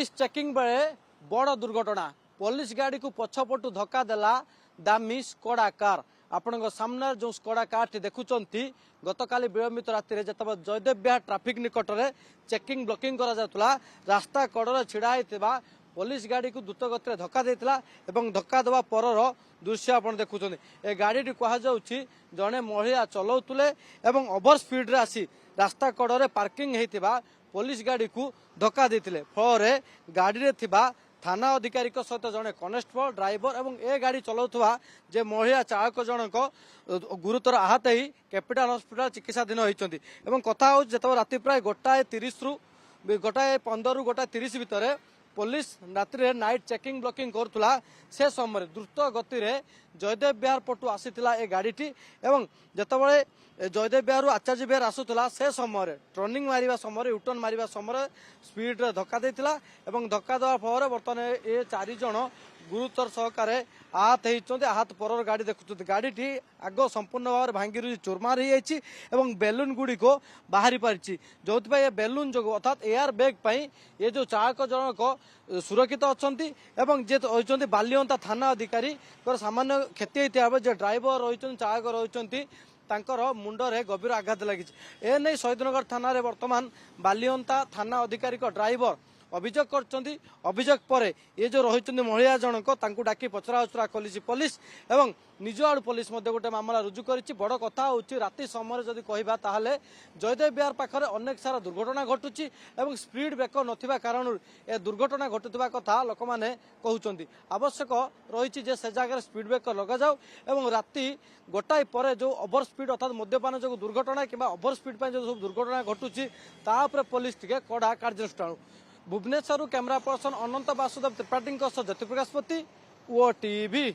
Police checking बेले बड़ दुर्घटना पुलिस गाड़ी को पछपटू धक्का देला दामी स्कोडा कार आपण सामने जो स्कोडा कार टी देखुंती गतकाली विलंबित राति जब जयदेव विहार ट्राफिक निकट में चेकिंग ब्लॉकिंग करा रास्ता कड़े छिड़ा होता पुलिस गाड़ी को द्रुत गति धक्का देता धक्का देवा पर दृश्य आप देखुं ए गाड़ी कहुच्छी जड़े महिला चलाऊले ओभर स्पीड रे आसी रास्ता कड़े पार्किंग होता पुलिस गाड़ी को धक्का देते फल गाड़ी थिबा थाना अधिकारी सहित जड़े कनेस्टेबल ड्राइवर और ए गाड़ी चलाउथुवा जे महिला चालक जनक गुरुतर आहत ही कैपिटाल हॉस्पिटल चिकित्साधीन होती कथा हो राति प्राय 1:30 रु 1:15 रु 1:30 भितर पुलिस रात्रि नाइट चेकिंग ब्लॉकिंग करुला से समय द्रुत गति जयदेव विहार पटु आसीला ए गाड़ीटी एवं जितेबाला जयदेव विहार आचार्य विहार आसूला से समय टर्निंग मारिबा समय यूटर्न मारिबा समय स्पीड रे धक्का देथिला एवं धक्का देवा फल बर्तमान ए 4 जन गुरुतर सहकारे आहत होती आहत पर गाड़ी देखुं गाड़ी आग संपूर्ण भाव में भांगी चूरमार हो बेलून गुड़ी को बाहरी पारी जो बेलून जो अर्थात एयर बैग ये जो चालक जनक सुरक्षित अच्छा जे रही बालियंता थाना अधिकारी सामान्य क्षति होता ड्राइवर रही चालक रही मुंडरे गभीर आघात लगी एने शहीदनगर थाना बर्तमान बालियंता थाना अधिकारी ड्राइवर अभियोग करछंती अभियोग पर ये जो रही महिला जनक डाकी पचरा उचरा कली पुलिस एवं निज आड़ पुलिस गोटे मामला रुजु करिछि बड़ कथा होछि राति समय जदि कहबा ताहले जयदेव विहार पाखरे अनेक सारा दुर्घटना घटुछि एवं स्पीड ब्रेकर नथिबा कारण ए दुर्घटना घटुवा कथा लोक माने कहउछंती आवश्यक रही जे से जगह स्पीड ब्रेकर लगा जाऊ एवं राति गोटाई पर जो ओवर स्पीड अर्थात मद्यपान जो दुर्घटना कि ओवर स्पीड पर जो दुर्घटना घटुछि ता उपरे पुलिस टिके कड़ा कार्यानुष्ठान भुवनेश्वर कैमरा पर्सन अनंत वासुदेव त्रिपाठी ज्योति प्रकाश पति ओटीवी।